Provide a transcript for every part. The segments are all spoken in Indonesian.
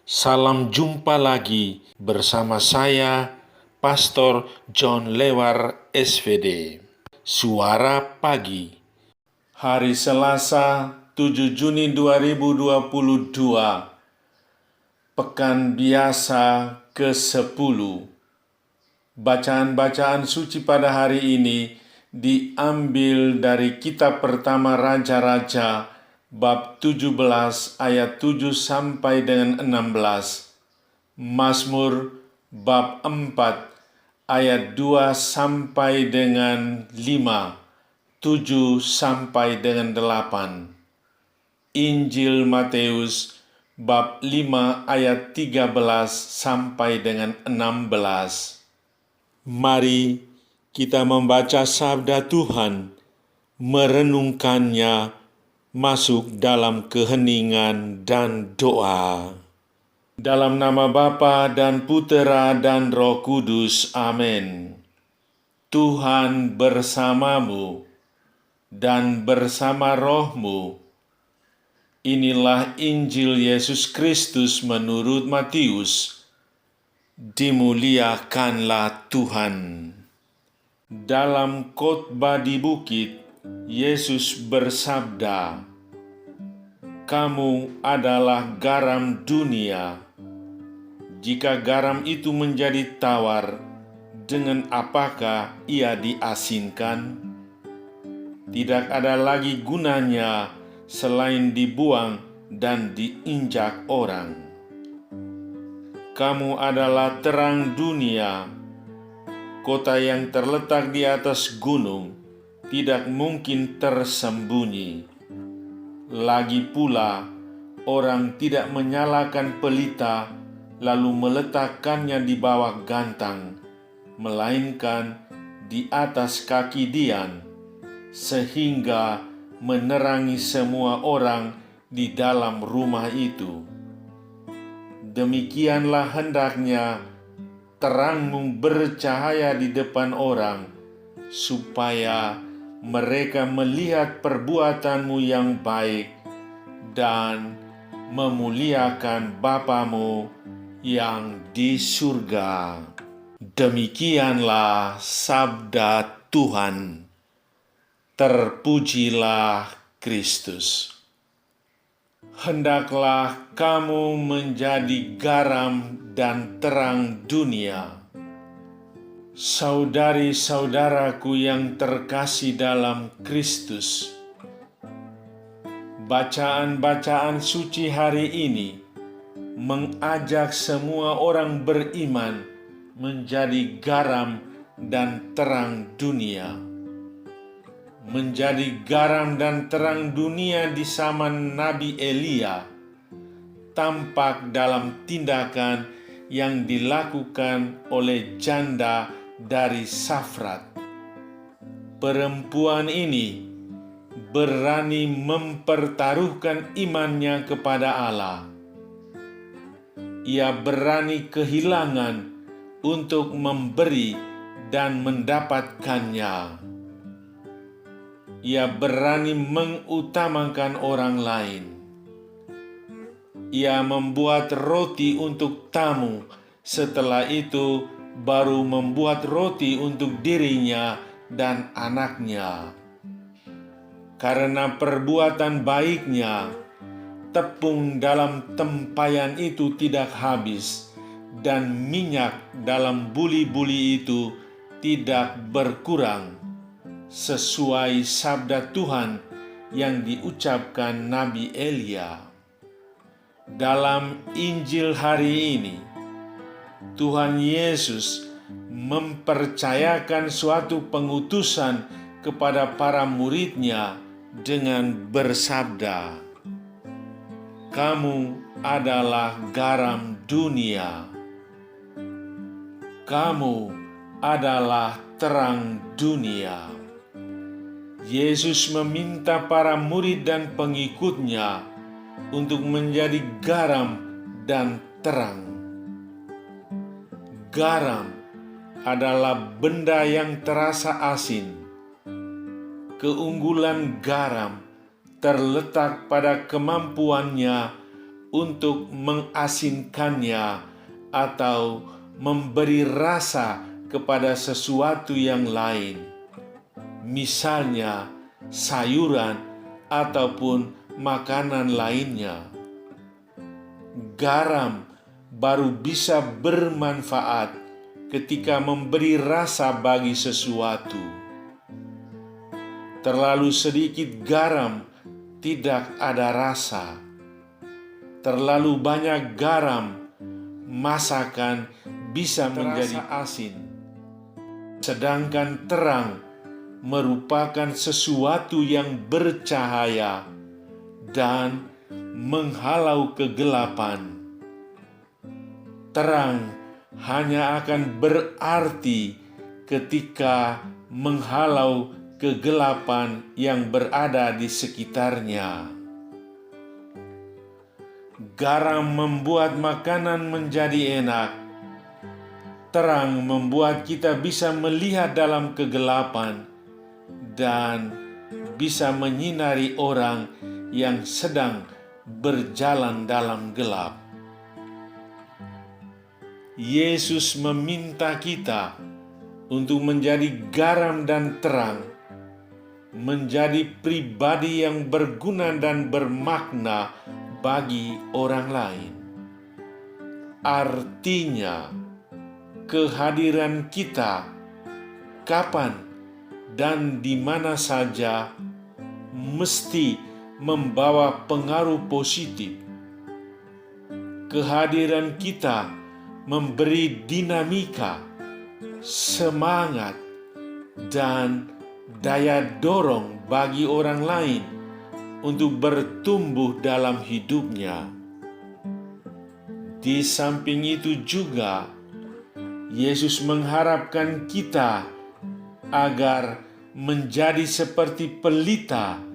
Salam jumpa lagi bersama saya, Pastor John Lewar SVD. Suara Pagi. Hari Selasa, 7 Juni 2022. Pekan Biasa ke-10. Bacaan-bacaan suci pada hari ini diambil dari kitab pertama Raja-Raja bab 17 ayat 7 sampai dengan 16. Mazmur bab 4 ayat 2 sampai dengan 5, 7 sampai dengan 8. Injil Matius bab 5 ayat 13 sampai dengan 16. Mari kita membaca sabda Tuhan, merenungkannya, masuk dalam keheningan dan doa. Dalam nama Bapa dan Putera dan Roh Kudus, amin. Tuhan bersamamu dan bersama rohmu. Inilah Injil Yesus Kristus menurut Matius. Dimuliakanlah Tuhan. Dalam khotbah di bukit, Yesus bersabda, "Kamu adalah garam dunia. Jika garam itu menjadi tawar, dengan apakah ia diasinkan? Tidak ada lagi gunanya selain dibuang dan diinjak orang. Kamu adalah terang dunia. Kota yang terletak di atas gunung tidak mungkin tersembunyi. Lagi pula, orang tidak menyalakan pelita lalu meletakkannya di bawah gantang, melainkan di atas kaki dian, sehingga menerangi semua orang di dalam rumah itu. Demikianlah hendaknya terangmu bercahaya di depan orang, supaya mereka melihat perbuatanmu yang baik dan memuliakan Bapamu yang di surga." Demikianlah sabda Tuhan. Terpujilah Kristus. Hendaklah kamu menjadi garam dan terang dunia. Saudari-saudaraku yang terkasih dalam Kristus, bacaan-bacaan suci hari ini mengajak semua orang beriman menjadi garam dan terang dunia. Menjadi garam dan terang dunia di zaman Nabi Elia tampak dalam tindakan yang dilakukan oleh janda dari Safrat. Perempuan ini berani mempertaruhkan imannya kepada Allah. Ia berani kehilangan untuk memberi dan mendapatkannya. Ia berani mengutamakan orang lain. Ia membuat roti untuk tamu, setelah itu baru membuat roti untuk dirinya dan anaknya. Karena perbuatan baiknya, tepung dalam tempayan itu tidak habis, dan minyak dalam buli-buli itu tidak berkurang, sesuai sabda Tuhan yang diucapkan Nabi Elia. Dalam Injil hari ini, Tuhan Yesus mempercayakan suatu pengutusan kepada para murid-Nya dengan bersabda, "Kamu adalah garam dunia. Kamu adalah terang dunia." Yesus meminta para murid dan pengikut-Nya untuk menjadi garam dan terang. Garam adalah benda yang terasa asin. Keunggulan garam terletak pada kemampuannya untuk mengasinkannya atau memberi rasa kepada sesuatu yang lain, misalnya sayuran ataupun makanan lainnya. Garam baru bisa bermanfaat ketika memberi rasa bagi sesuatu. Terlalu sedikit garam tidak ada rasa. Terlalu banyak garam, masakan bisa menjadi asin. Sedangkan terang merupakan sesuatu yang bercahaya dan menghalau kegelapan. Terang hanya akan berarti ketika menghalau kegelapan yang berada di sekitarnya. Garam membuat makanan menjadi enak. Terang membuat kita bisa melihat dalam kegelapan dan bisa menyinari orang yang sedang berjalan dalam gelap. Yesus meminta kita untuk menjadi garam dan terang, menjadi pribadi yang berguna dan bermakna bagi orang lain. Artinya, kehadiran kita kapan dan di mana saja mesti membawa pengaruh positif. Kehadiran kita memberi dinamika, semangat, dan daya dorong bagi orang lain untuk bertumbuh dalam hidupnya. Di samping itu juga, Yesus mengharapkan kita agar menjadi seperti pelita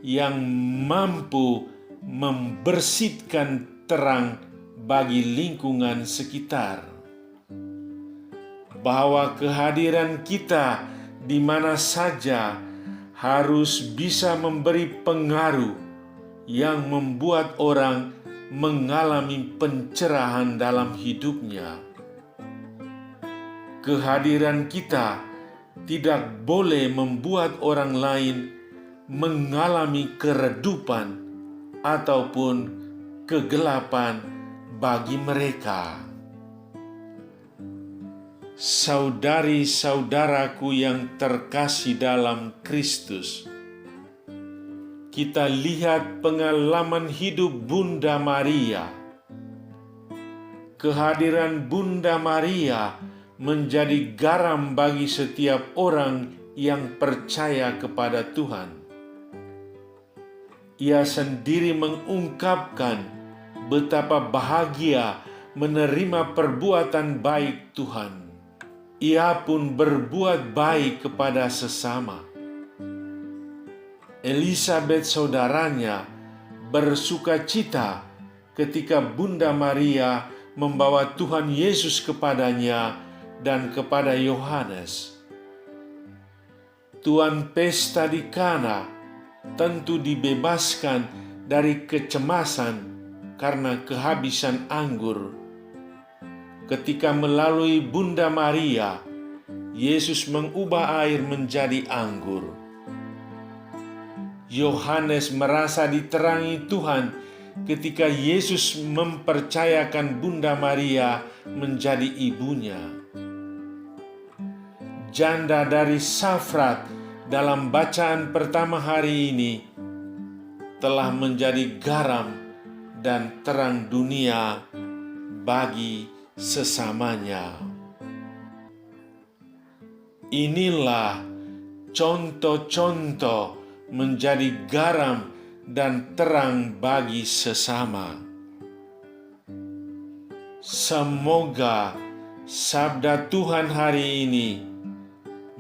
yang mampu membersihkan terang bagi lingkungan sekitar. Bahwa kehadiran kita di mana saja harus bisa memberi pengaruh yang membuat orang mengalami pencerahan dalam hidupnya. Kehadiran kita tidak boleh membuat orang lain mengalami keredupan ataupun kegelapan bagi mereka. Saudari-saudaraku yang terkasih dalam Kristus, kita lihat pengalaman hidup Bunda Maria. Kehadiran Bunda Maria menjadi garam bagi setiap orang yang percaya kepada Tuhan. Ia sendiri mengungkapkan betapa bahagia menerima perbuatan baik Tuhan. Ia pun berbuat baik kepada sesama. Elisabet saudaranya bersukacita ketika Bunda Maria membawa Tuhan Yesus kepadanya dan kepada Yohanes. Tuan pesta di Kana tentu dibebaskan dari kecemasan karena kehabisan anggur. Ketika melalui Bunda Maria, Yesus mengubah air menjadi anggur. Yohanes merasa diterangi Tuhan ketika Yesus mempercayakan Bunda Maria menjadi ibunya. Janda dari Safrat dalam bacaan pertama hari ini telah menjadi garam dan terang dunia bagi sesamanya. Inilah contoh-contoh menjadi garam dan terang bagi sesama. Semoga sabda Tuhan hari ini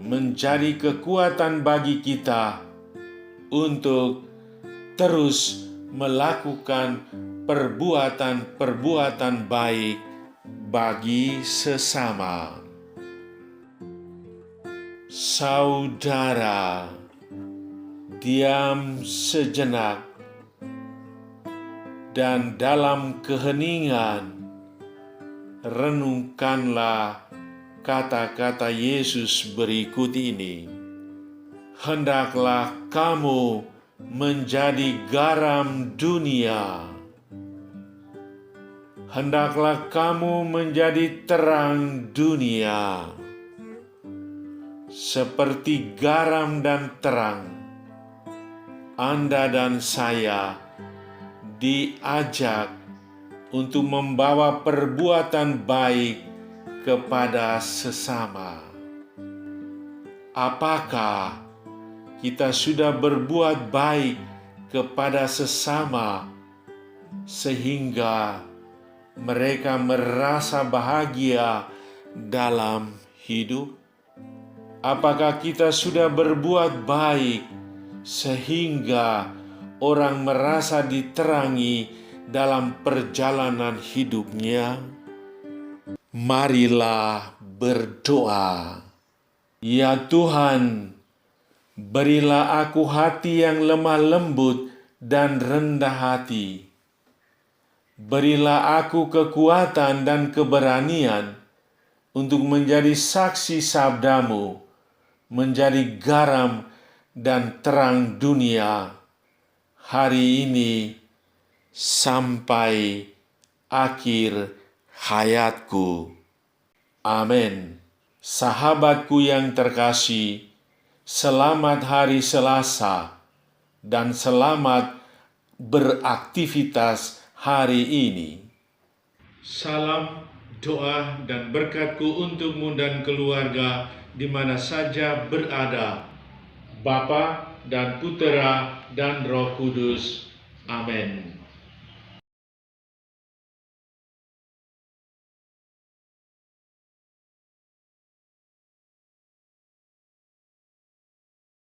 menjadi kekuatan bagi kita untuk terus melakukan perbuatan-perbuatan baik bagi sesama. Saudara, diam sejenak dan dalam keheningan renungkanlah kata-kata Yesus berikut ini. Hendaklah kamu menjadi garam dunia. Hendaklah kamu menjadi terang dunia. Seperti garam dan terang, Anda dan saya diajak untuk membawa perbuatan baik kepada sesama. Apakah kita sudah berbuat baik kepada sesama sehingga mereka merasa bahagia dalam hidup? Apakah kita sudah berbuat baik sehingga orang merasa diterangi dalam perjalanan hidupnya? Marilah berdoa. Ya Tuhan, berilah aku hati yang lemah lembut dan rendah hati. Berilah aku kekuatan dan keberanian untuk menjadi saksi sabda-Mu, menjadi garam dan terang dunia hari ini sampai akhir hayatku. Amin. Sahabatku yang terkasih, selamat hari Selasa dan selamat beraktivitas hari ini. Salam, doa, dan berkatku untukmu dan keluarga di mana saja berada, Bapa dan Putera dan Roh Kudus. Amin.